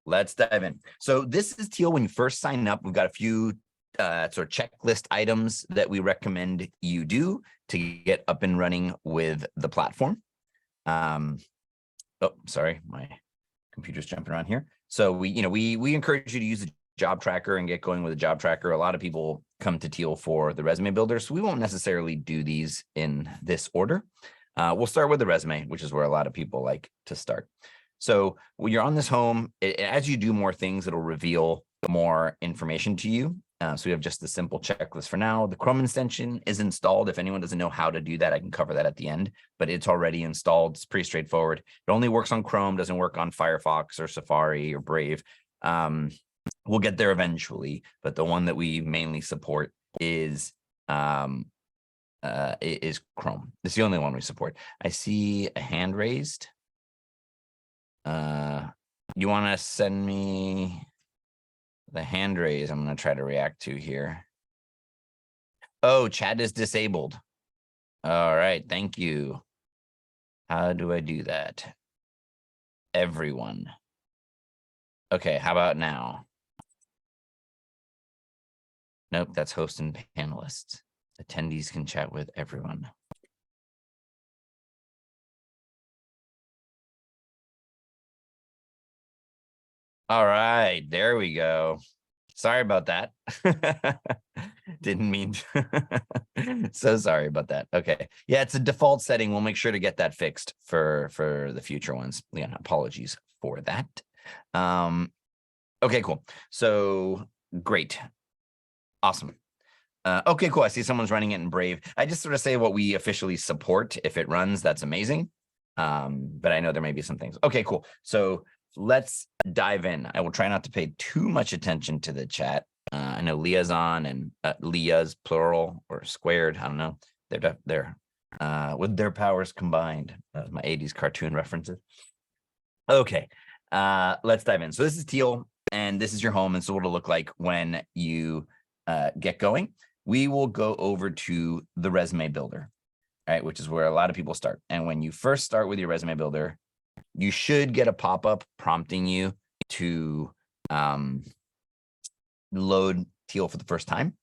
let's dive in. So this is Teal. When you first sign up, we've got a few sort of checklist items that we recommend you do to get up and running with the platform. Oh, sorry, my computer's jumping around here. So we encourage you to use the job tracker and get going with a job tracker. A lot of people come to Teal for the resume builder, so we won't necessarily do these in this order. We'll start with the resume, which is where a lot of people like to start. So when you're on this home, as you do more things, it'll reveal more information to you. So we have just the simple checklist for now. The Chrome extension is installed. If anyone doesn't know how to do that, I can cover that at the end, but it's already installed. It's pretty straightforward. It only works on Chrome, doesn't work on Firefox or Safari or Brave. We'll get there eventually, but the one that we mainly support is Chrome. It's the only one we support. I see a hand raised. You want to send me the hand raise? I'm going to try to react to here. Oh, chat is disabled. All right, thank you. How do I do that? Everyone. Okay, how about now? Nope, that's host and panelists. Attendees can chat with everyone. All right, there we go. Sorry about that. Didn't mean to. So sorry about that. Okay. Yeah, it's a default setting. We'll make sure to get that fixed for the future ones. Yeah, apologies for that. Okay, cool. So great. Awesome. Okay, cool. I see someone's running it in Brave. I just sort of say what we officially support. If it runs, that's amazing. But I know there may be some things. Okay, cool. So let's dive in. I will try not to pay too much attention to the chat. I know Leah's on, and Leah's plural or squared. I don't know. They're with their powers combined. My 80s cartoon references. Okay, let's dive in. So this is Teal, and this is your home. And so what it'll look like when you get going. We will go over to the resume builder, right, which is where a lot of people start. And when you first start with your resume builder, you should get a pop-up prompting you to load Teal for the first time.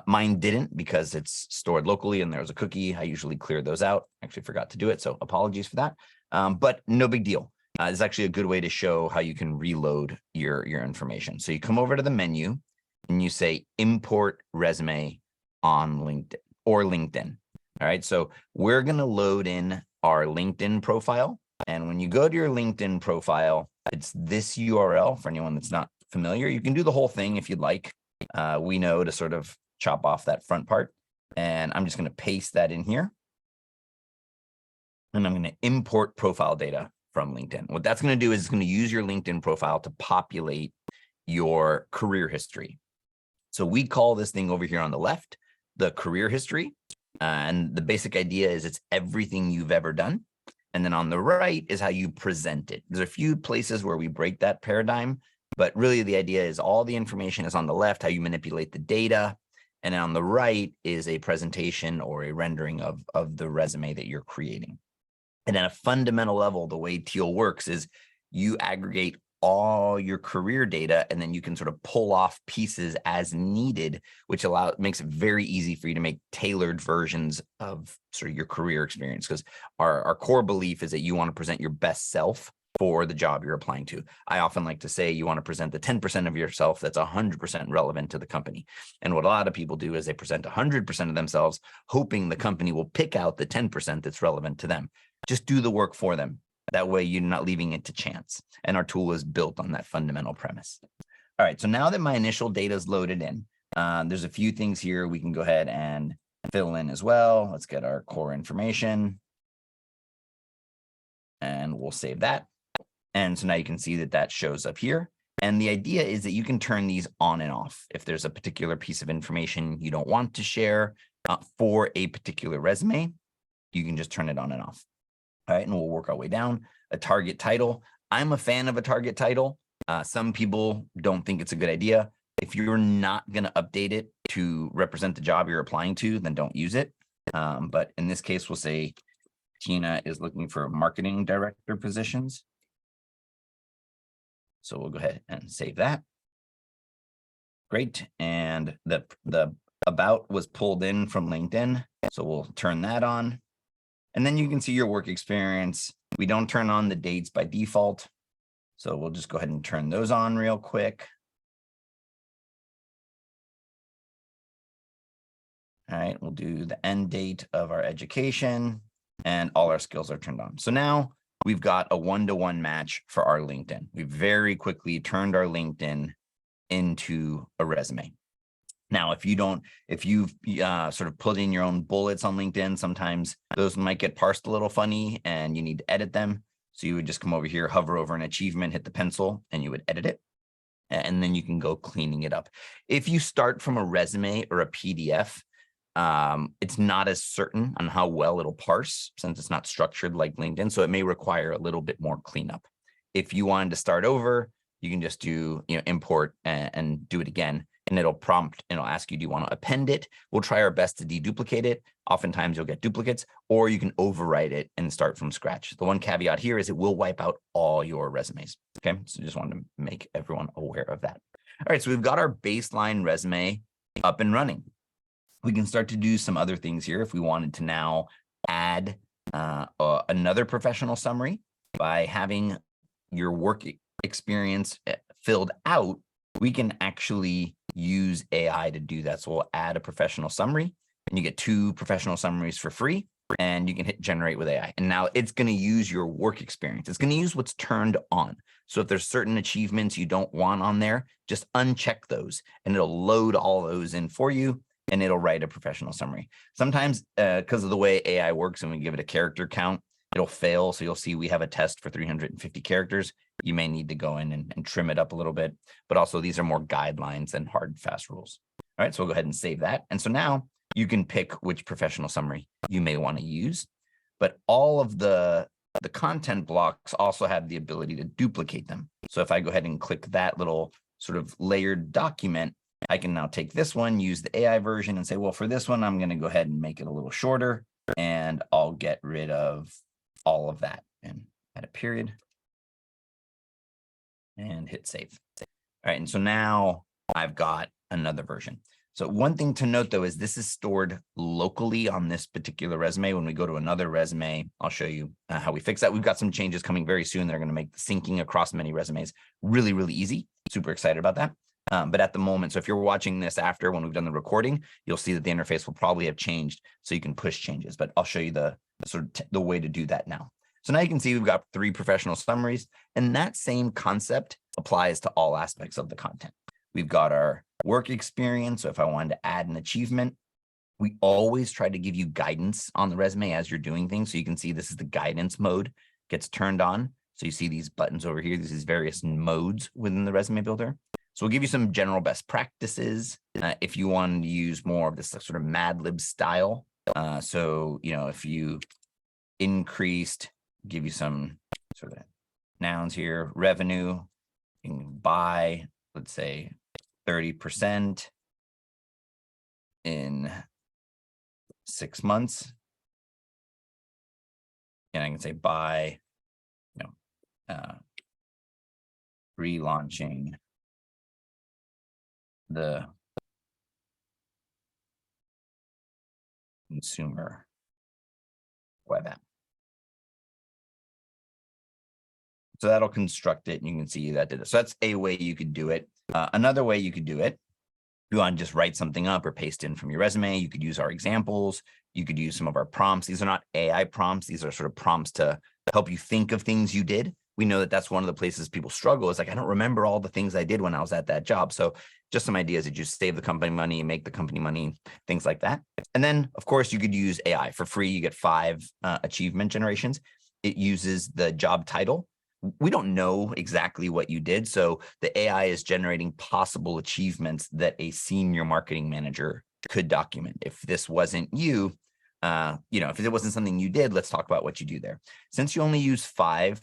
Mine didn't because it's stored locally and there was a cookie. I usually clear those out. Actually forgot to do it, so apologies for that. But no big deal. It's actually a good way to show how you can reload your information. So you come over to the menu and you say import resume on LinkedIn or LinkedIn. All right, so we're going to load in our LinkedIn profile. And when you go to your LinkedIn profile, it's this URL for anyone that's not familiar. You can do the whole thing if you'd like. We know to sort of chop off that front part. And I'm just going to paste that in here. And I'm going to import profile data from LinkedIn. What that's going to do is it's going to use your LinkedIn profile to populate your career history. So we call this thing over here on the left, the career history. And the basic idea is it's everything you've ever done. And then on the right is how you present it. There's a few places where we break that paradigm, but really the idea is all the information is on the left, how you manipulate the data. And then on the right is a presentation or a rendering of the resume that you're creating. And at a fundamental level, the way Teal works is you aggregate all your career data, and then you can sort of pull off pieces as needed, which makes it very easy for you to make tailored versions of sort of your career experience. Because our core belief is that you want to present your best self for the job you're applying to. I often like to say you want to present the 10% of yourself that's 100% relevant to the company. And what a lot of people do is they present 100% of themselves, hoping the company will pick out the 10% that's relevant to them. Just do the work for them. That way you're not leaving it to chance. And our tool is built on that fundamental premise. All right, so now that my initial data is loaded in, there's a few things here we can go ahead and fill in as well. Let's get our core information. And we'll save that. And so now you can see that that shows up here. And the idea is that you can turn these on and off. If there's a particular piece of information you don't want to share for a particular resume, you can just turn it on and off. All right, and we'll work our way down. A target title. I'm a fan of a target title. Some people don't think it's a good idea. If you're not going to update it to represent the job you're applying to, then don't use it. But in this case, we'll say Tina is looking for marketing director positions. So we'll go ahead and save that. Great. And the about was pulled in from LinkedIn. So we'll turn that on. And then you can see your work experience. We don't turn on the dates by default. So we'll just go ahead and turn those on real quick. All right, we'll do the end date of our education and all our skills are turned on. So now we've got a one-to-one match for our LinkedIn. We very quickly turned our LinkedIn into a resume. Now, if you've sort of put in your own bullets on LinkedIn, sometimes those might get parsed a little funny and you need to edit them. So you would just come over here, hover over an achievement, hit the pencil, and you would edit it. And then you can go cleaning it up. If you start from a resume or a PDF, it's not as certain on how well it'll parse since it's not structured like LinkedIn. So it may require a little bit more cleanup. If you wanted to start over, you can just do import and do it again. And it'll ask you, do you want to append it? We'll try our best to deduplicate it. Oftentimes you'll get duplicates, or you can overwrite it and start from scratch. The one caveat here is it will wipe out all your resumes. Okay, so just wanted to make everyone aware of that. All right, so we've got our baseline resume up and running. We can start to do some other things here if we wanted to now add another professional summary by having your work experience filled out. We can actually use AI to do that. So we'll add a professional summary and you get 2 professional summaries for free and you can hit generate with AI. And now it's going to use your work experience. It's going to use what's turned on. So if there's certain achievements you don't want on there, just uncheck those and it'll load all those in for you and it'll write a professional summary. Sometimes because of the way AI works and we give it a character count, it'll fail. So you'll see we have a test for 350 characters. You may need to go in and trim it up a little bit, but also these are more guidelines than hard and fast rules. All right, so we'll go ahead and save that. And so now you can pick which professional summary you may want to use, but all of the content blocks also have the ability to duplicate them. So if I go ahead and click that little sort of layered document, I can now take this one, use the AI version and say, well, for this one, I'm going to go ahead and make it a little shorter and I'll get rid of all of that and add a period and hit save. All right, and so now I've got another version. So one thing to note though is this is stored locally on this particular resume. When we go to another resume, I'll show you how we fix that. We've got some changes coming very soon that are going to make the syncing across many resumes really, really easy. Super excited about that. But at the moment, so if you're watching this after when we've done the recording, you'll see that the interface will probably have changed so you can push changes, but I'll show you the way to do that now. So now you can see we've got 3 professional summaries and that same concept applies to all aspects of the content. We've got our work experience. So if I wanted to add an achievement, we always try to give you guidance on the resume as you're doing things. So you can see this is the guidance mode gets turned on. So you see these buttons over here. This is various modes within the resume builder. So we'll give you some general best practices if you want to use more of this sort of Mad Lib style. So, if you increased, give you some sort of nouns here, revenue, you can buy, let's say 30% in 6 months. And I can say buy, relaunching the consumer web app. So that'll construct it and you can see that did it. So that's a way you could do it. Another way you could do it, if you want to just write something up or paste in from your resume, you could use our examples. You could use some of our prompts. These are not AI prompts. These are sort of prompts to help you think of things you did. We know that that's one of the places people struggle is like, I don't remember all the things I did when I was at that job. So just some ideas that you save the company money, make the company money, things like that. And then of course you could use AI for free. You get 5 achievement generations. It uses the job title. We don't know exactly what you did. So the AI is generating possible achievements that a senior marketing manager could document. If this wasn't you, if it wasn't something you did, let's talk about what you do there. Since you only use 5,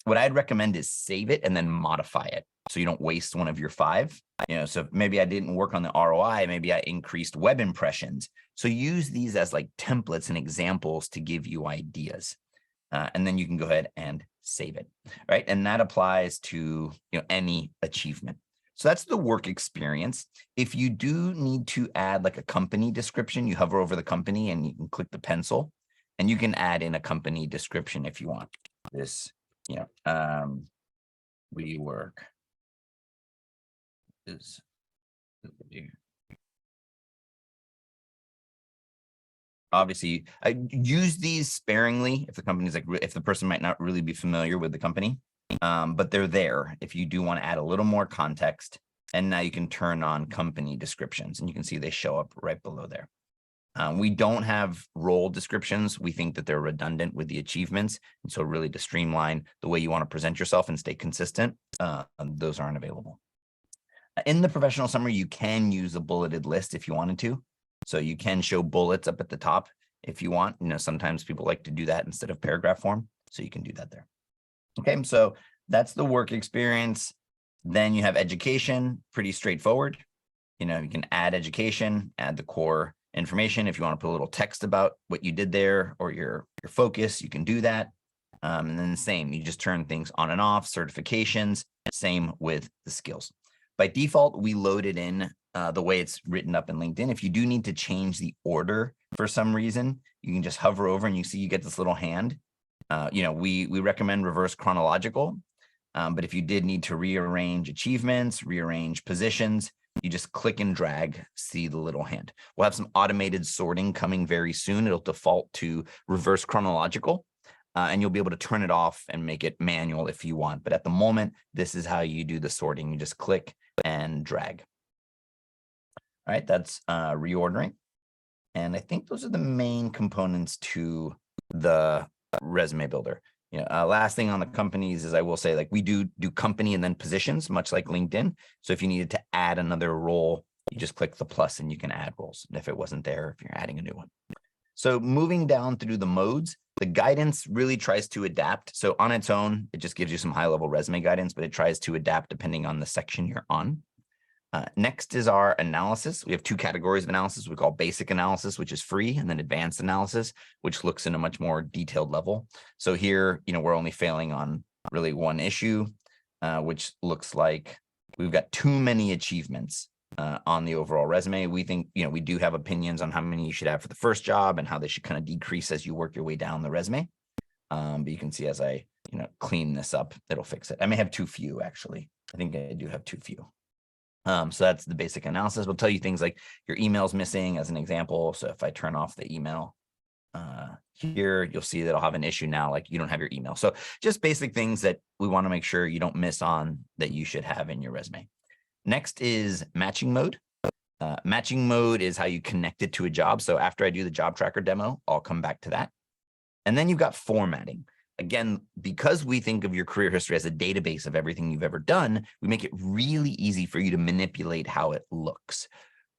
what I'd recommend is save it and then modify it. So you don't waste one of your 5, so maybe I didn't work on the ROI, maybe I increased web impressions. So use these as like templates and examples to give you ideas. And then you can go ahead and save it, right? And that applies to any achievement. So that's the work experience. If you do need to add like a company description, you hover over the company and you can click the pencil and you can add in a company description if you want. This, we work is obviously I use these sparingly if the company's like, if the person might not really be familiar with the company, but they're there if you do want to add a little more context. And now you can turn on company descriptions and you can see they show up right below there. We don't have role descriptions. We think that they're redundant with the achievements. And so really to streamline the way you want to present yourself and stay consistent, those aren't available. In the professional summary, you can use a bulleted list if you wanted to. So you can show bullets up at the top if you want. Sometimes people like to do that instead of paragraph form. So you can do that there. Okay, so that's the work experience. Then you have education, pretty straightforward. You can add education, add the core information. If you want to put a little text about what you did there or your focus, you can do that. And then the same, you just turn things on and off, certifications, same with the skills. By default, we loaded in the way it's written up in LinkedIn. If you do need to change the order for some reason, you can just hover over and you see you get this little hand. We recommend reverse chronological. But if you did need to rearrange achievements, rearrange positions, you just click and drag, see the little hand. We'll have some automated sorting coming very soon. It'll default to reverse chronological, and you'll be able to turn it off and make it manual if you want. But at the moment, this is how you do the sorting. You just click and drag. All right, that's reordering. And I think those are the main components to the resume builder. Last thing on the companies is I will say, like, we do company and then positions, much like LinkedIn. So if you needed to add another role, you just click the plus and you can add roles. And if it wasn't there, if you're adding a new one. So moving down through the modes, the guidance really tries to adapt. So on its own, it just gives you some high level resume guidance, but it tries to adapt depending on the section you're on. Next is our analysis. We have two categories of analysis. We call basic analysis, which is free, and then advanced analysis, which looks in a much more detailed level. So here, we're only failing on really one issue, which looks like we've got too many achievements on the overall resume. We think, we do have opinions on how many you should have for the first job and how they should kind of decrease as you work your way down the resume. But you can see as I, clean this up, it'll fix it. I may have too few, actually. I think I do have too few. So that's the basic analysis. We'll tell you things like your email's missing as an example. So if I turn off the email here, you'll see that I'll have an issue now, like you don't have your email. So just basic things that we want to make sure you don't miss on that you should have in your resume. Next is matching mode. Matching mode is how you connect it to a job. So after I do the job tracker demo, I'll come back to that. And then you've got formatting. Again, because we think of your career history as a database of everything you've ever done, we make it really easy for you to manipulate how it looks.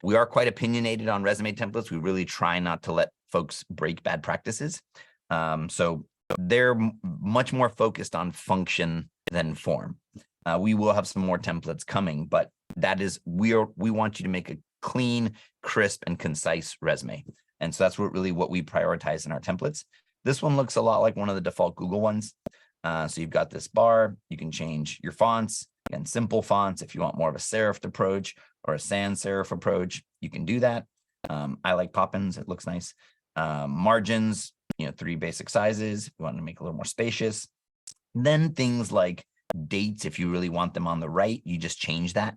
We are quite opinionated on resume templates. We really try not to let folks break bad practices. So they're much more focused on function than form. We will have some more templates coming, but that is, we want you to make a clean, crisp, and concise resume. And so that's what we prioritize in our templates. This one looks a lot like one of the default Google ones. So you've got this bar. You can change your fonts. Again, simple fonts. If you want more of a serif approach or a sans serif approach, you can do that. I like Poppins. It looks nice. Margins, 3 basic sizes. If you want to make it a little more spacious. Then things like dates, if you really want them on the right, you just change that.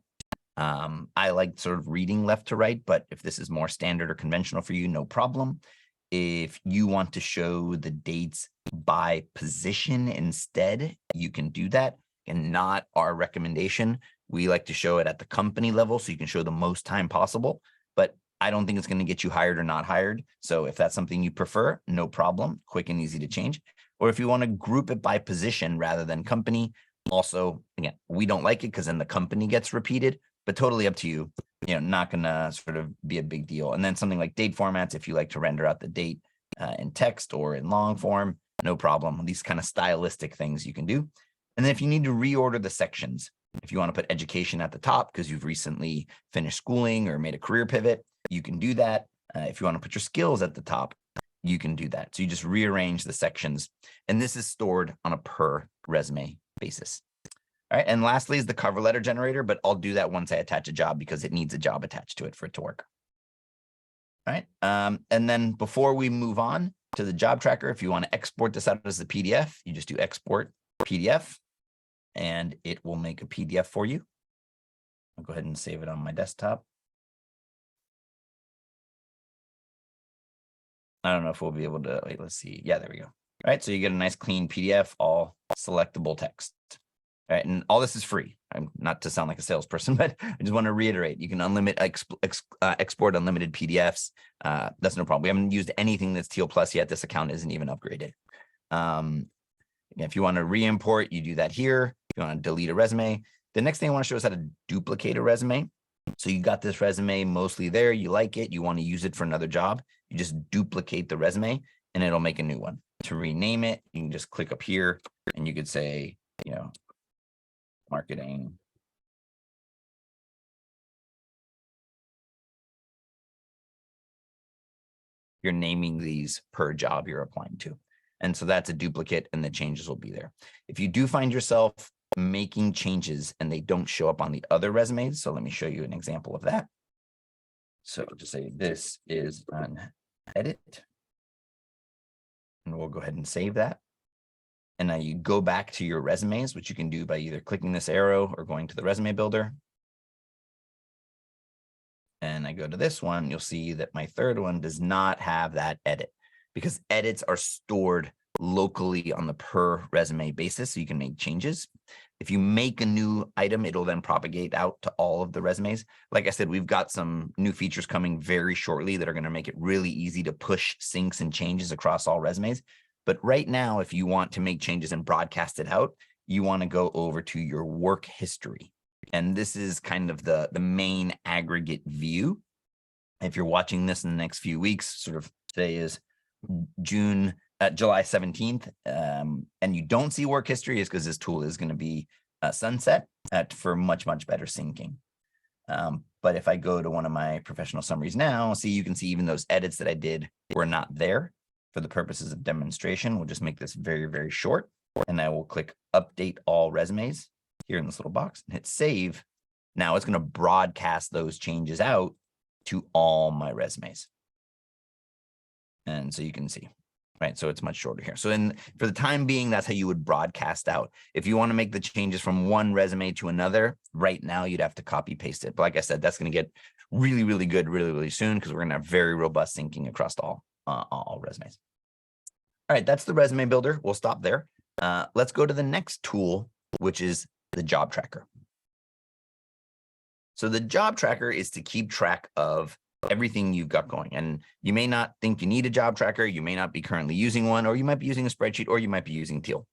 I like sort of reading left to right, but if this is more standard or conventional for you, no problem. If you want to show the dates by position instead, you can do that, and not our recommendation. We like to show it at the company level so you can show the most time possible, but I don't think it's going to get you hired or not hired. So if that's something you prefer, no problem, quick and easy to change. Or if you want to group it by position rather than company, also, again, we don't like it because then the company gets repeated, but totally up to you. Not going to sort of be a big deal. And then something like date formats, if you like to render out the date in text or in long form, no problem. These kind of stylistic things you can do. And then if you need to reorder the sections, if you want to put education at the top because you've recently finished schooling or made a career pivot, you can do that. If you want to put your skills at the top, you can do that. So you just rearrange the sections, and this is stored on a per resume basis. All right, and lastly is the cover letter generator, but I'll do that once I attach a job because it needs a job attached to it for it to work. All right, and then before we move on to the job tracker, if you want to export this out as a PDF, you just do export PDF, and it will make a PDF for you. I'll go ahead and save it on my desktop. I don't know if we'll be able to, wait, let's see. Yeah, there we go. All right, so you get a nice clean PDF, all selectable text. All right, and all this is free. I'm not to sound like a salesperson, but I just want to reiterate, you can export unlimited PDFs. That's no problem. We haven't used anything that's Teal Plus yet. This account isn't even upgraded. If you want to re-import, you do that here. If you want to delete a resume. The next thing I want to show is how to duplicate a resume. So you got this resume mostly there. You like it. You want to use it for another job. You just duplicate the resume and it'll make a new one. To rename it, you can just click up here and you could say, marketing. You're naming these per job you're applying to. And so that's a duplicate and the changes will be there. If you do find yourself making changes and they don't show up on the other resumes, so let me show you an example of that. So just say this is an edit. And we'll go ahead and save that. And now you go back to your resumes, which you can do by either clicking this arrow or going to the resume builder. And I go to this one, you'll see that my third one does not have that edit because edits are stored locally on the per resume basis, so you can make changes. If you make a new item, it'll then propagate out to all of the resumes. Like I said, we've got some new features coming very shortly that are going to make it really easy to push syncs and changes across all resumes. But right now, if you want to make changes and broadcast it out, you want to go over to your work history. And this is kind of the main aggregate view. If you're watching this in the next few weeks, sort of today is July 17th, and you don't see work history, is because this tool is going to be sunset for much, much better syncing. But if I go to one of my professional summaries now, see, you can see even those edits that I did were not there. For the purposes of demonstration, we'll just make this very, very short, and I will click update all resumes here in this little box and hit save. Now it's going to broadcast those changes out to all my resumes. And so you can see, right? So it's much shorter here. So for the time being, that's how you would broadcast out. If you want to make the changes from one resume to another, right now you'd have to copy paste it. But like I said, that's going to get really, really good really, really soon because we're going to have very robust syncing across all resumes. All right, that's the resume builder. We'll stop there. Let's go to the next tool, which is the job tracker. So the job tracker is to keep track of everything you've got going. And you may not think you need a job tracker. You may not be currently using one, or you might be using a spreadsheet, or you might be using Teal.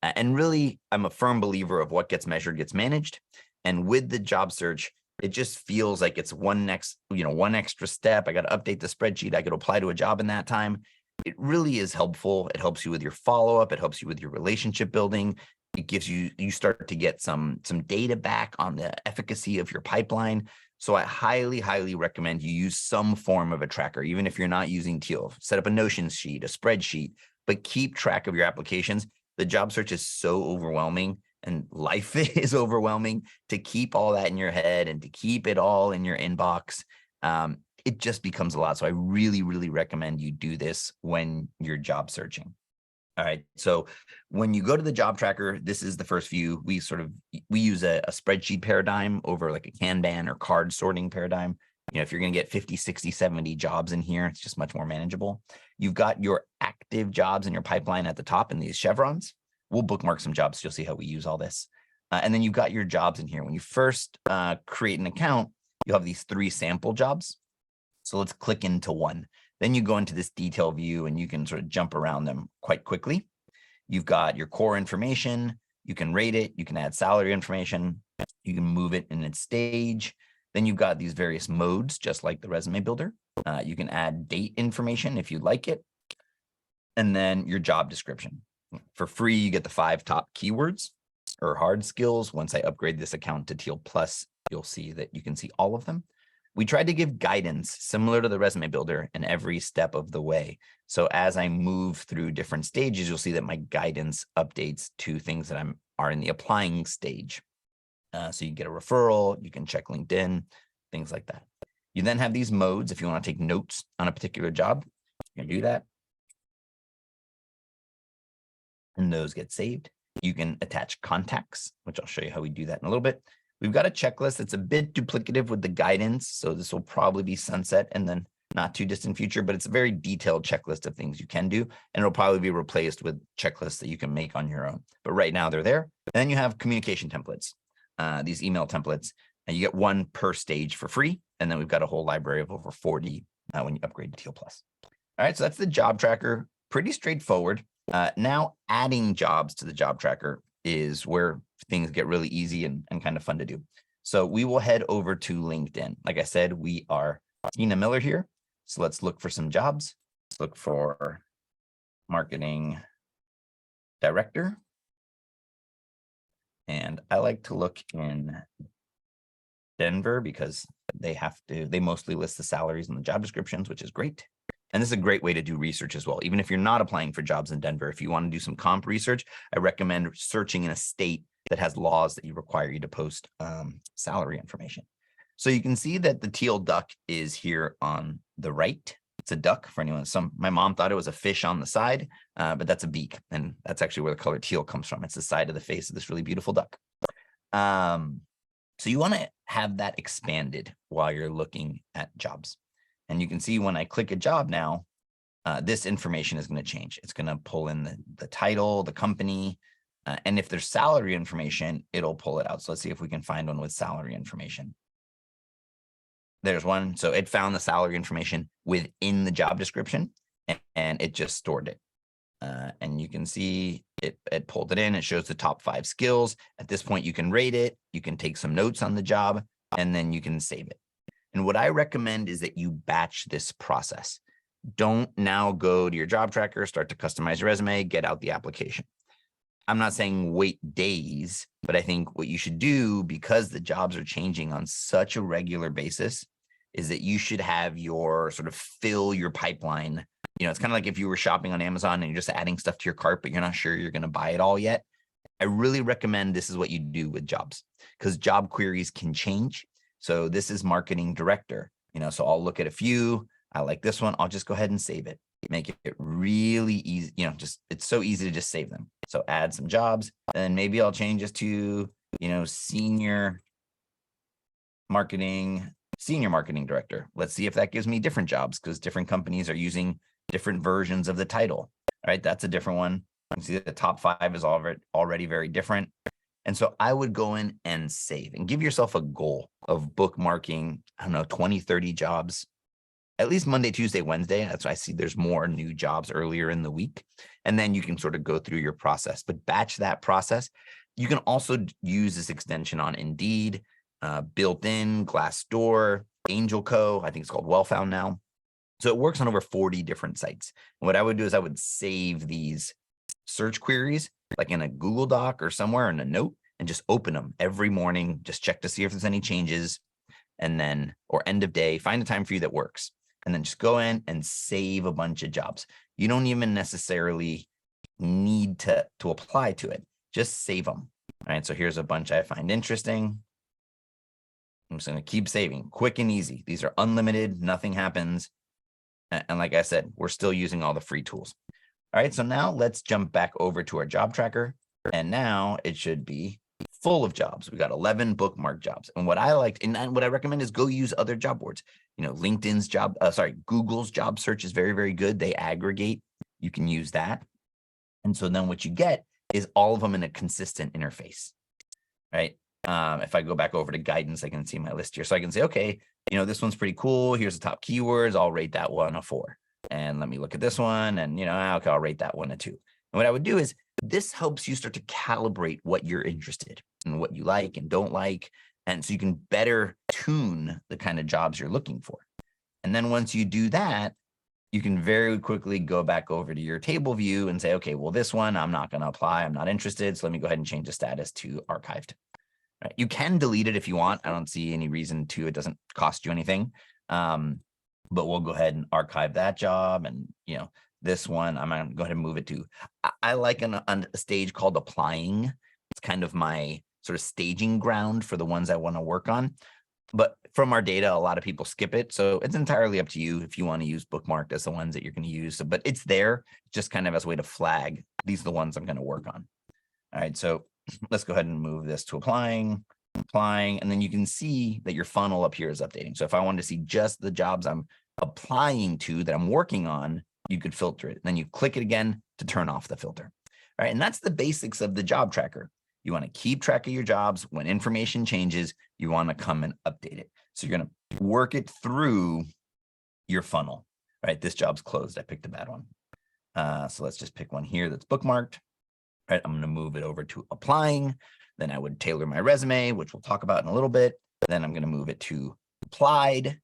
And really, I'm a firm believer of what gets measured gets managed. And with the job search, it just feels like it's one extra step. I got to update the spreadsheet. I could apply to a job in that time. It really is helpful. It helps you with your follow-up. It helps you with your relationship building. It gives you start to get some data back on the efficacy of your pipeline. So I highly, highly recommend you use some form of a tracker, even if you're not using Teal. Set up a Notion sheet, a spreadsheet, but keep track of your applications. The job search is so overwhelming and life is overwhelming to keep all that in your head and to keep it all in your inbox. It just becomes a lot. So I really, really recommend you do this when you're job searching. All right. So when you go to the job tracker, this is the first view. We use a spreadsheet paradigm over like a Kanban or card sorting paradigm. If you're going to get 50, 60, 70 jobs in here, it's just much more manageable. You've got your active jobs in your pipeline at the top in these chevrons. We'll bookmark some jobs. So you'll see how we use all this. And then you've got your jobs in here. When you first create an account, you'll have these 3 sample jobs. So let's click into one. Then you go into this detail view and you can sort of jump around them quite quickly. You've got your core information. You can rate it. You can add salary information. You can move it in its stage. Then you've got these various modes, just like the resume builder. You can add date information if you'd like it. And then your job description. For free, you get the 5 top keywords or hard skills. Once I upgrade this account to Teal Plus, you'll see that you can see all of them. we tried to give guidance similar to the resume builder in every step of the way. So as I move through different stages, you'll see that my guidance updates to things that are in the applying stage. So you get a referral, you can check LinkedIn, things like that. You then have these modes. If you want to take notes on a particular job, you can do that. And those get saved. You can attach contacts, which I'll show you how we do that in a little bit. We've got a checklist that's a bit duplicative with the guidance. So this will probably be sunset and then not too distant future, but it's a very detailed checklist of things you can do. And it'll probably be replaced with checklists that you can make on your own. But right now they're there. And then you have communication templates, these email templates, and you get one per stage for free. And then we've got a whole library of over 40 when you upgrade to Teal Plus. All right, so that's the job tracker. Pretty straightforward. Now adding jobs to the job tracker is where things get really easy and kind of fun to do. So we will head over to LinkedIn. Like I said, we are Tina Miller here. So let's look for some jobs. Let's look for marketing director. And I like to look in Denver because they mostly list the salaries and the job descriptions, which is great. And this is a great way to do research as well. Even if you're not applying for jobs in Denver, if you want to do some comp research, I recommend searching in a state that has laws that require you to post salary information. So you can see that the teal duck is here on the right. It's a duck for anyone. My mom thought it was a fish on the side, but that's a beak. And that's actually where the color teal comes from. It's the side of the face of this really beautiful duck. So you want to have that expanded while you're looking at jobs. And you can see when I click a job now, this information is going to change. It's going to pull in the title, the company, and if there's salary information, it'll pull it out. So let's see if we can find one with salary information. There's one. So it found the salary information within the job description, and it just stored it. And you can see it pulled it in. It shows the top 5 skills. At this point, you can rate it. You can take some notes on the job, and then you can save it. And what I recommend is that you batch this process. Don't now go to your job tracker, start to customize your resume, get out the application. I'm not saying wait days, but I think what you should do, because the jobs are changing on such a regular basis, is that you should have your sort of fill your pipeline. You know, it's kind of like if you were shopping on Amazon and you're just adding stuff to your cart, but you're not sure you're going to buy it all yet. I really recommend this is what you do with jobs, because job queries can change. So this is marketing director, so I'll look at a few. I like this one. I'll just go ahead and save it. Make it really easy. It's so easy to just save them. So add some jobs, and maybe I'll change this to, senior marketing director. Let's see if that gives me different jobs, because different companies are using different versions of the title. All right, that's a different one. You can see that the top 5 is already very different. And so I would go in and save and give yourself a goal of bookmarking, 20, 30 jobs, at least Monday, Tuesday, Wednesday. That's why I see there's more new jobs earlier in the week. And then you can sort of go through your process, but batch that process. You can also use this extension on Indeed, built-in, Glassdoor, Angel Co. I think it's called Wellfound now. So it works on over 40 different sites. And what I would do is I would save these search queries like in a Google Doc or somewhere in a note, and just open them every morning. Just check to see if there's any changes, and then, or end of day, find a time for you that works. And then just go in and save a bunch of jobs. You don't even necessarily need to apply to it. Just save them. All right, so here's a bunch I find interesting. I'm just going to keep saving, quick and easy. These are unlimited, nothing happens. And like I said, we're still using all the free tools. All right, so now let's jump back over to our job tracker. And now it should be full of jobs. We got 11 bookmark jobs. And what I liked, and what I recommend is go use other job boards. LinkedIn's Google's job search is very, very good. They aggregate. You can use that. And so then what you get is all of them in a consistent interface, right? If I go back over to guidance, I can see my list here. So I can say, okay, this one's pretty cool. Here's the top keywords. I'll rate that one a 4. And let me look at this one, and, okay, I'll rate that one a 2. And what I would do is this helps you start to calibrate what you're interested in, what you like and don't like. And so you can better tune the kind of jobs you're looking for. And then once you do that, you can very quickly go back over to your table view and say, okay, well, this one, I'm not going to apply. I'm not interested. So let me go ahead and change the status to archived. Right? You can delete it if you want. I don't see any reason to. It doesn't cost you anything. But we'll go ahead and archive that job. And, this one, I'm going to go ahead and move it to, I like a stage called applying. It's kind of my sort of staging ground for the ones I want to work on. But from our data, a lot of people skip it. So it's entirely up to you if you want to use bookmarked as the ones that you're going to use. So, but it's there just kind of as a way to flag. These are the ones I'm going to work on. All right. So let's go ahead and move this to applying, and then you can see that your funnel up here is updating. So if I wanted to see just the jobs I'm applying to that I'm working on, you could filter it. Then you click it again to turn off the filter. All right. And that's the basics of the job tracker. You want to keep track of your jobs. When information changes, you want to come and update it. So you're going to work it through your funnel, right? This job's closed. I picked a bad one. So let's just pick one here that's bookmarked. Right, I'm going to move it over to applying. Then I would tailor my resume, which we'll talk about in a little bit. Then I'm going to move it to applied.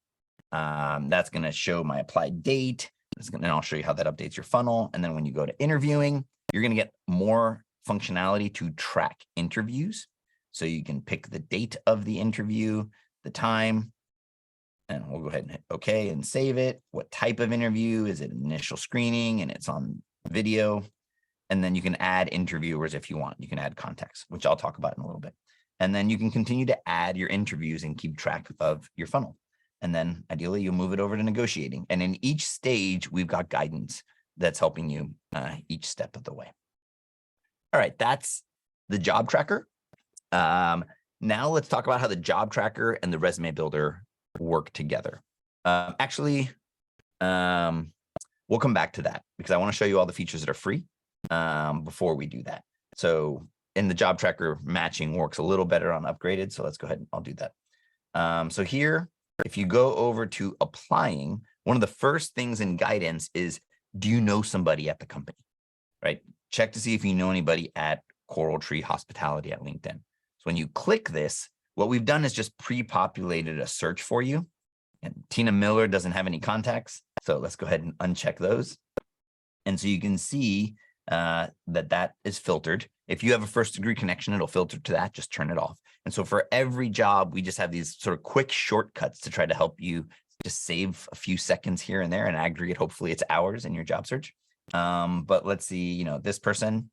That's going to show my applied date. And I'll show you how that updates your funnel. And then when you go to interviewing, you're going to get more functionality to track interviews. So you can pick the date of the interview, the time, and we'll go ahead and hit OK and save it. What type of interview? Is it initial screening and it's on video? And then you can add interviewers if you want. You can add contacts, which I'll talk about in a little bit. And then you can continue to add your interviews and keep track of your funnel. And then ideally, you'll move it over to negotiating. And in each stage, we've got guidance that's helping you each step of the way. All right, that's the job tracker. Now let's talk about how the job tracker and the resume builder work together. We'll come back to that because I want to show you all the features that are free before we do that. So in the job tracker, matching works a little better on upgraded. So let's go ahead and I'll do that. So here, if you go over to applying, one of the first things in guidance is, do you know somebody at the company, right? Check to see if you know anybody at Coral Tree Hospitality at LinkedIn. So when you click this, what we've done is just pre-populated a search for you. And Tina Miller doesn't have any contacts. So let's go ahead and uncheck those. And so you can see that is filtered. If you have a first degree connection, it'll filter to that. Just turn it off. And so for every job, we just have these sort of quick shortcuts to try to help you just save a few seconds here and there and aggregate. Hopefully it's hours in your job search. But let's see, this person,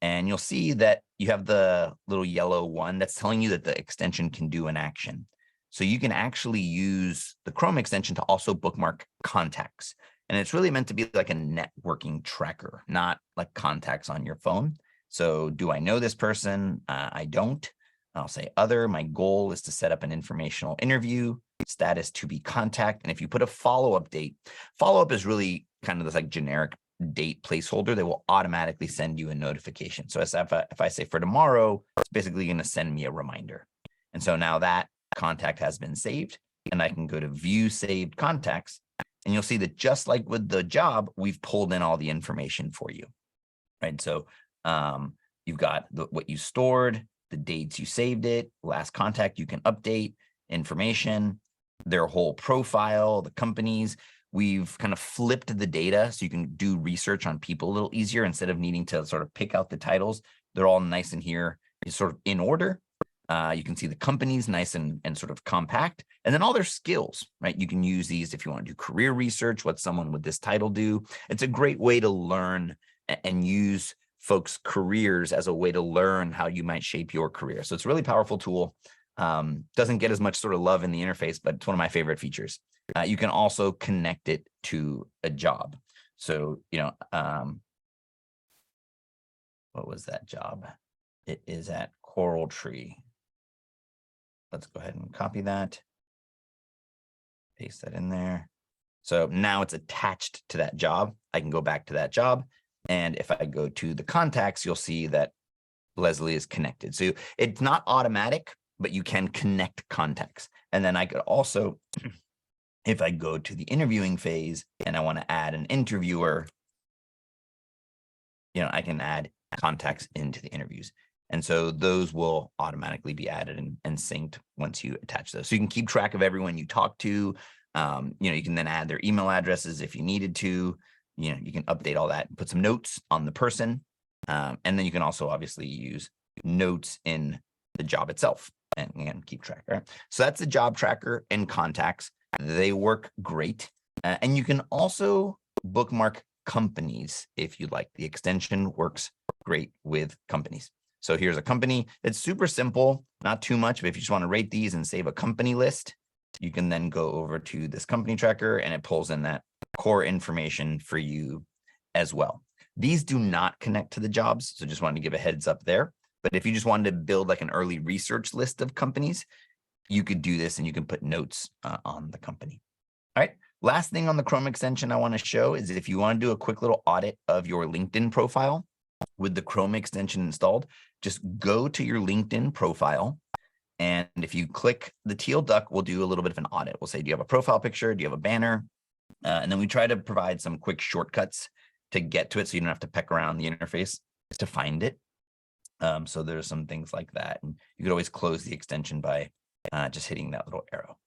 and you'll see that you have the little yellow one that's telling you that the extension can do an action. So you can actually use the Chrome extension to also bookmark contacts. And it's really meant to be like a networking tracker, not like contacts on your phone. So do I know this person? I don't. I'll say other. My goal is to set up an informational interview, status to be contact. And if you put a follow-up date, follow-up is really kind of this like generic date placeholder that will automatically send you a notification. So if I say for tomorrow, it's basically going to send me a reminder. And so now that contact has been saved, and I can go to view saved contacts. And you'll see that just like with the job, we've pulled in all the information for you, right? So you've got what you stored, the dates you saved it, last contact you can update, information, their whole profile, the companies. We've kind of flipped the data so you can do research on people a little easier instead of needing to sort of pick out the titles. They're all nice in here, sort of in order. You can see the companies nice and sort of compact, and then all their skills, right? You can use these if you want to do career research, what someone with this title do. It's a great way to learn and use folks' careers as a way to learn how you might shape your career. So it's a really powerful tool. Doesn't get as much sort of love in the interface, but it's one of my favorite features. You can also connect it to a job. So, what was that job? It is at Coral Tree. Let's go ahead and copy that. Paste that in there. So now it's attached to that job. I can go back to that job. And if I go to the contacts, you'll see that Leslie is connected. So it's not automatic, but you can connect contacts. And then I could also, if I go to the interviewing phase and I want to add an interviewer, I can add contacts into the interviews. And so those will automatically be added and synced once you attach those. So you can keep track of everyone you talk to. You can then add their email addresses if you needed to. You can update all that and put some notes on the person. And then you can also obviously use notes in the job itself and keep track, right? So that's the job tracker and contacts. They work great. And you can also bookmark companies if you like. The extension works great with companies. So here's a company. It's super simple, not too much, but if you just want to rate these and save a company list, you can then go over to this company tracker and it pulls in that core information for you as well. These do not connect to the jobs, so just wanted to give a heads up there. But if you just wanted to build like an early research list of companies, you could do this and you can put notes on the company. All right. Last thing on the Chrome extension I want to show is if you want to do a quick little audit of your LinkedIn profile with the Chrome extension installed, just go to your LinkedIn profile. And if you click the teal duck, we'll do a little bit of an audit. We'll say, do you have a profile picture? Do you have a banner? And then we try to provide some quick shortcuts to get to it so you don't have to peck around the interface to find it. So there's some things like that. And you could always close the extension by just hitting that little arrow,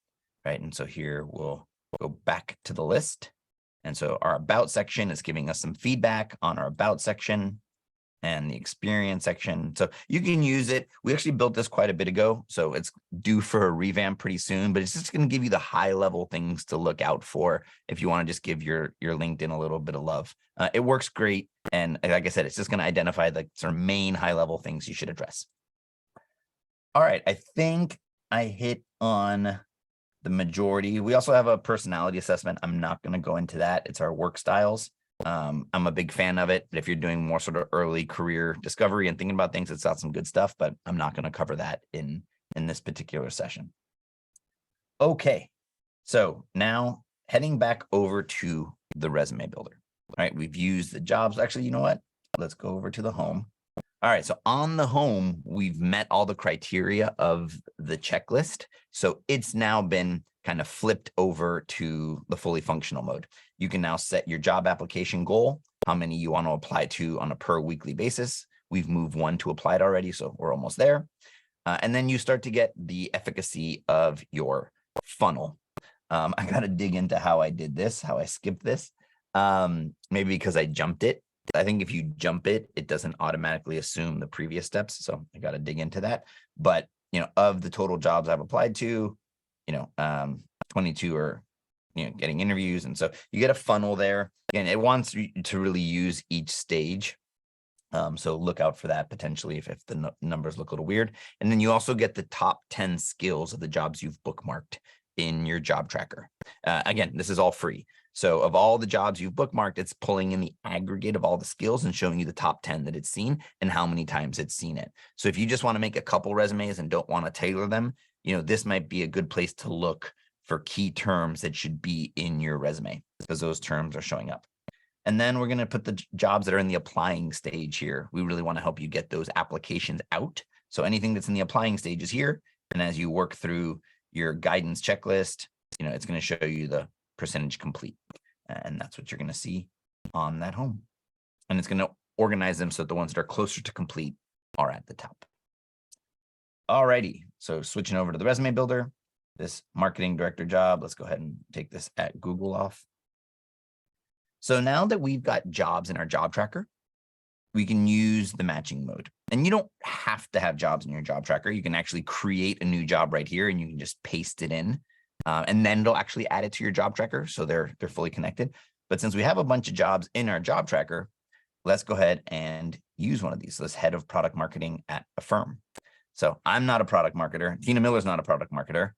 right? And so here we'll go back to the list. And so our about section is giving us some feedback on our about section and the experience section. So you can use it. We actually built this quite a bit ago, so it's due for a revamp pretty soon, but it's just going to give you the high level things to look out for if you want to just give your LinkedIn a little bit of love. It works great. And like I said, it's just going to identify the sort of main high level things you should address. All right, I think I hit on the majority. We also have a personality assessment. I'm not going to go into that. It's our work styles. I'm a big fan of it, but if you're doing more sort of early career discovery and thinking about things, it's got some good stuff, but I'm not going to cover that in this particular session. Okay, so now heading back over to the resume builder. All right, we've used the jobs. Actually, you know what? Let's go over to the home. All right, so on the home, we've met all the criteria of the checklist. So it's now been kind of flipped over to the fully functional mode. You can now set your job application goal, how many you want to apply to on a per weekly basis. We've moved one to applied already, so we're almost there. And then you start to get the efficacy of your funnel. I got to dig into how I did this, how I skipped this, maybe because I jumped it. I think if you jump it, it doesn't automatically assume the previous steps. So I got to dig into that. But, you know, of the total jobs I've applied to, 22 are, getting interviews. And so you get a funnel there. Again, it wants you to really use each stage. So look out for that potentially if the numbers look a little weird. And then you also get the top 10 skills of the jobs you've bookmarked in your job tracker. Again, this is all free. So of all the jobs you've bookmarked, it's pulling in the aggregate of all the skills and showing you the top 10 that it's seen and how many times it's seen it. So if you just want to make a couple resumes and don't want to tailor them, this might be a good place to look for key terms that should be in your resume because those terms are showing up. And then we're going to put the jobs that are in the applying stage here. We really want to help you get those applications out. So anything that's in the applying stage is here. And as you work through your guidance checklist, it's going to show you the percentage complete. And that's what you're going to see on that home. And it's going to organize them so that the ones that are closer to complete are at the top. All righty. So switching over to the resume builder, this marketing director job, let's go ahead and take this at Google off. So now that we've got jobs in our job tracker, we can use the matching mode. And you don't have to have jobs in your job tracker. You can actually create a new job right here and you can just paste it in. And then it'll actually add it to your job tracker. So they're fully connected. But since we have a bunch of jobs in our job tracker, let's go ahead and use one of these. So this head of product marketing at a firm. So I'm not a product marketer. Tina Miller's not a product marketer.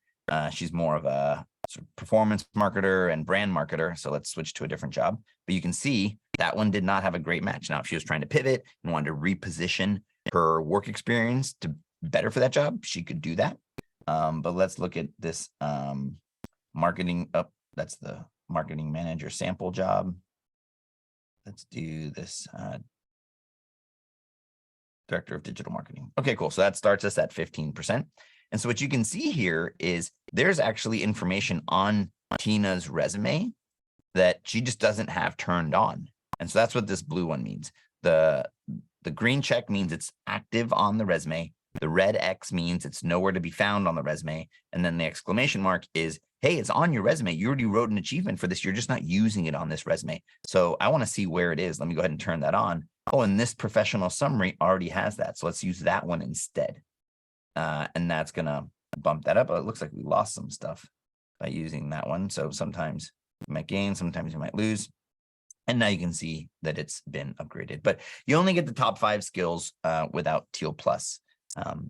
She's more of a sort of performance marketer and brand marketer. So let's switch to a different job. But you can see that one did not have a great match. Now, if she was trying to pivot and wanted to reposition her work experience to better for that job, she could do that. But let's look at this marketing up. That's the marketing manager sample job. Let's do this director of digital marketing. Okay, cool. So that starts us at 15%. And so what you can see here is there's actually information on Tina's resume that she just doesn't have turned on. And so that's what this blue one means. The green check means it's active on the resume. The red X means it's nowhere to be found on the resume. And then the exclamation mark is, hey, it's on your resume. You already wrote an achievement for this. You're just not using it on this resume. So I want to see where it is. Let me go ahead and turn that on. Oh, and this professional summary already has that. So let's use that one instead. and that's going to bump that up. But it looks like we lost some stuff by using that one. So sometimes you might gain, sometimes you might lose. And now you can see that it's been upgraded, but you only get the top 5 skills without Teal Plus.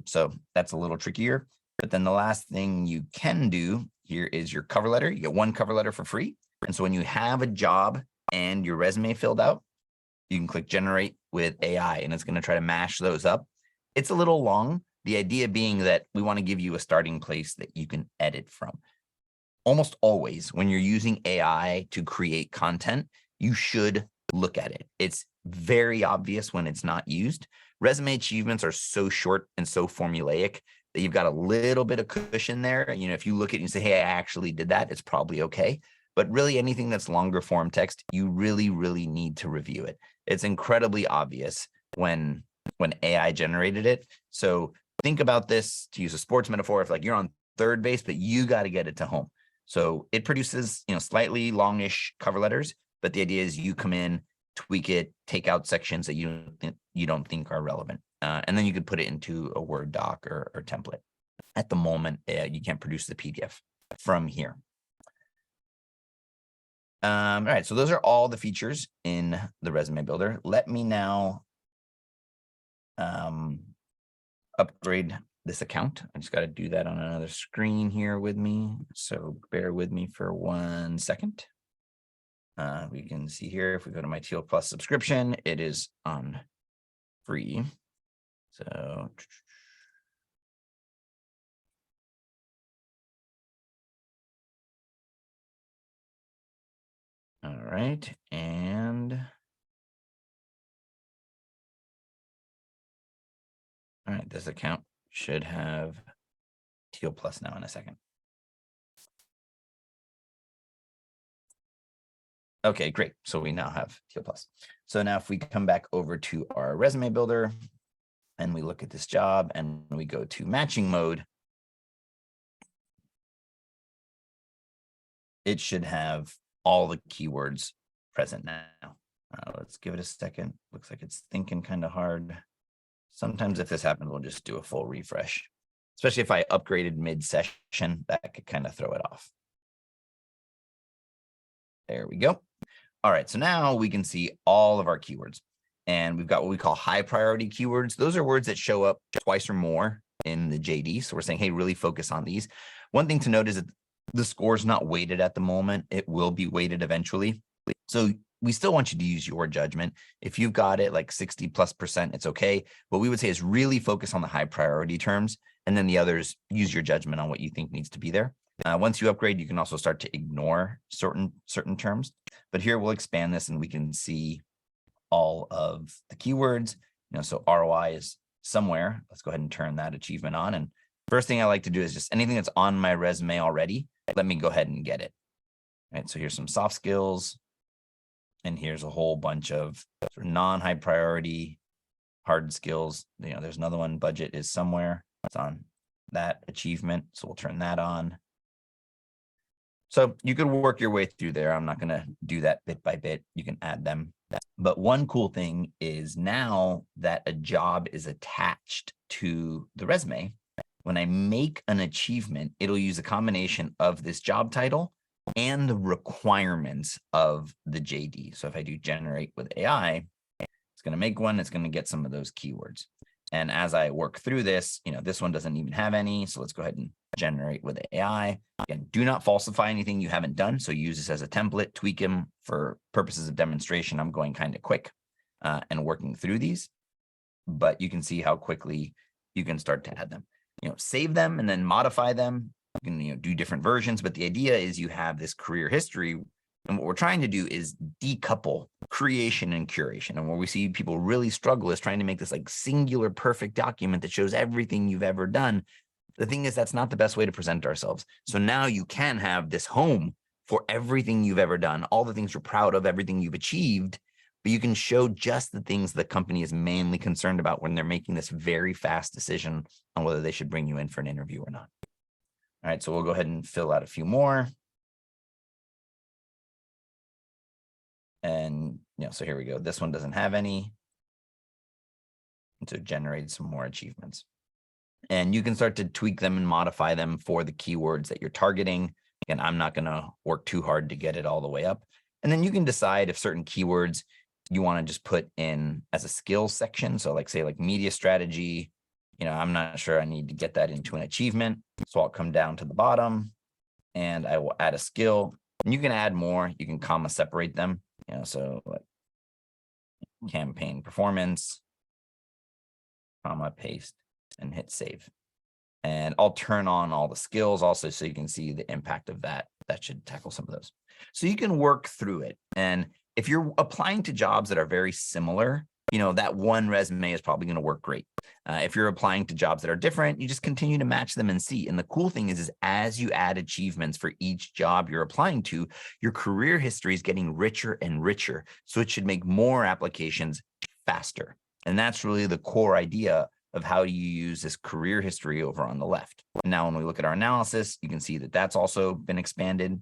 So that's a little trickier. But then the last thing you can do here is your cover letter. You get 1 cover letter for free. And so when you have a job and your resume filled out, you can click generate with AI, and it's going to try to mash those up. It's a little long. The idea being that we want to give you a starting place that you can edit from. Almost always when you're using AI to create content, you should look at it. It's very obvious when it's not used. Resume achievements are so short and so formulaic that you've got a little bit of cushion there. You know, if you look at it and say, hey, I actually did that, it's probably okay. But really anything that's longer form text, you really, really need to review it. It's incredibly obvious when AI generated it. So think about this, to use a sports metaphor, if like you're on third base, but you got to get it to home. So it produces, you know, slightly longish cover letters, but the idea is you come in, tweak it, take out sections that you don't think are relevant. And then you could put it into a Word doc or template. At the moment, you can't produce the PDF from here. All right, so those are all the features in the resume builder. Let me now upgrade this account. I just got to do that on another screen here with me. So bear with me for 1 second. We can see here, if we go to my Teal Plus subscription, it is on free. So all right, and all right, this account should have Teal Plus now in a second. Okay, great. So we now have Teal Plus. So now if we come back over to our resume builder and we look at this job and we go to matching mode, it should have all the keywords present now. Let's give it a second. Looks like it's thinking kind of hard. Sometimes if this happens, we'll just do a full refresh, especially if I upgraded mid-session, that could kind of throw it off. There we go. All right, so now we can see all of our keywords, and we've got what we call high priority keywords. Those are words that show up twice or more in the JD. So we're saying, hey, really focus on these. One thing to note is that the score is not weighted at the moment. It will be weighted eventually. So we still want you to use your judgment. If you've got it like 60+%, it's okay. What we would say is really focus on the high priority terms, and then the others, use your judgment on what you think needs to be there. Once you upgrade, you can also start to ignore certain terms. But here we'll expand this and we can see all of the keywords. You know, so ROI is somewhere. Let's go ahead and turn that achievement on. And first thing I like to do is just anything that's on my resume already, let me go ahead and get it. All right, so here's some soft skills. And here's a whole bunch of sort of non-high priority hard skills. You know, there's another one, budget is somewhere. It's on that achievement. So we'll turn that on. So you could work your way through there. I'm not going to do that bit by bit. You can add them. But one cool thing is now that a job is attached to the resume, when I make an achievement, it'll use a combination of this job title and the requirements of the JD. So if I do generate with AI, it's going to make one, it's going to get some of those keywords. And as I work through this, you know, this one doesn't even have any. So let's go ahead and generate with AI. Again, do not falsify anything you haven't done. So use this as a template, tweak them for purposes of demonstration. I'm going kind of quick and working through these, but you can see how quickly you can start to add them. You know, save them and then modify them. You can, you know, do different versions, but the idea is you have this career history. And what we're trying to do is decouple creation and curation. And where we see people really struggle is trying to make this like singular perfect document that shows everything you've ever done. The thing is, that's not the best way to present ourselves. So now you can have this home for everything you've ever done, all the things you're proud of, everything you've achieved, but you can show just the things the company is mainly concerned about when they're making this very fast decision on whether they should bring you in for an interview or not. All right, so we'll go ahead and fill out a few more. And, you know, so here we go. This one doesn't have any. And so generate some more achievements. And you can start to tweak them and modify them for the keywords that you're targeting. Again, I'm not going to work too hard to get it all the way up. And then you can decide if certain keywords you want to just put in as a skills section. So like say like media strategy, I'm not sure I need to get that into an achievement. So I'll come down to the bottom and I will add a skill, and you can add more. You can comma separate them, so like campaign performance, comma paste, and hit save. And I'll turn on all the skills also so you can see the impact of that. That should tackle some of those. So you can work through it. And if you're applying to jobs that are very similar, that one resume is probably going to work great. If you're applying to jobs that are different, you just continue to match them and see. And the cool thing is as you add achievements for each job you're applying to, your career history is getting richer and richer. So it should make more applications faster. And that's really the core idea of how you use this career history over on the left. And now, when we look at our analysis, you can see that that's also been expanded.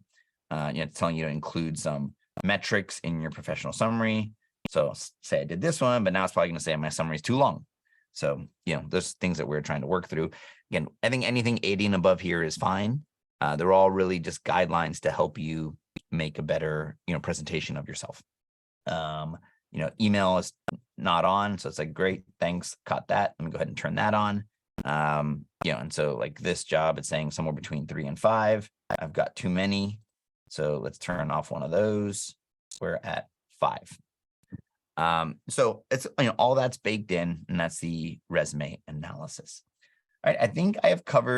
It's telling you to include some metrics in your professional summary. So say I did this one, but now it's probably going to say my summary is too long. So, there's things that we're trying to work through. Again, I think anything 80 and above here is fine. They're all really just guidelines to help you make a better, presentation of yourself. Email is not on. So it's like, great, thanks, caught that. Let me go ahead and turn that on. And so like this job, it's saying somewhere between 3 and 5. I've got too many. So let's turn off one of those. We're at 5. So it's, all that's baked in, and that's the resume analysis. All right. I think I have covered